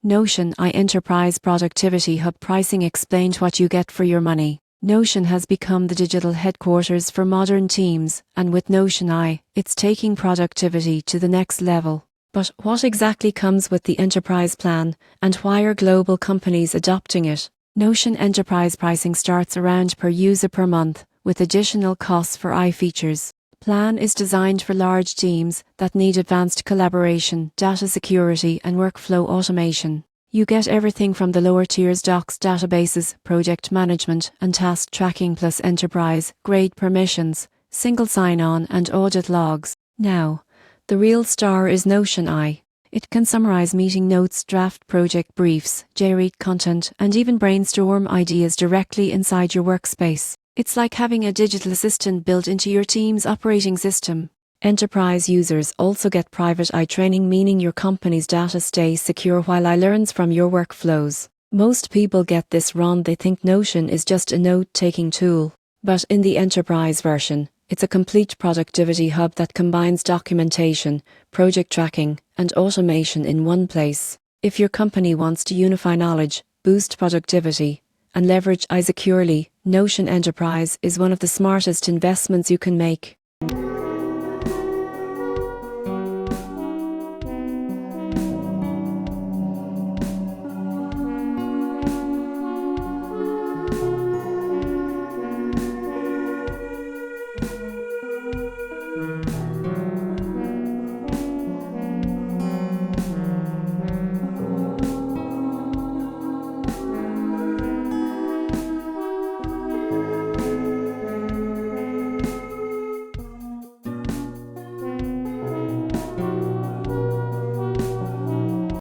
Notion Enterprise Productivity Hub Pricing explained what you get for your money. Notion has become the digital headquarters for modern teams, and with Notion it's taking productivity to the next level. But what exactly comes with the enterprise plan, and why are global companies adopting it? Notion Enterprise pricing starts around per user per month, with additional costs for features. Plan is designed for large teams that need advanced collaboration, data security and workflow automation. You get everything from the lower tiers docs databases, project management and task tracking plus enterprise-grade permissions, single sign-on and audit logs. Now, the real star is Notion It can summarize meeting notes, draft project briefs, JRead content and even brainstorm ideas directly inside your workspace. It's like having a digital assistant built into your team's operating system. Enterprise users also get private training, meaning your company's data stays secure while learns from your workflows. Most people get this wrong. They think Notion is just a note-taking tool. But in the enterprise version, it's a complete productivity hub that combines documentation, project tracking, and automation in one place. If your company wants to unify knowledge, boost productivity, and leverage securely, Notion Enterprise is one of the smartest investments you can make.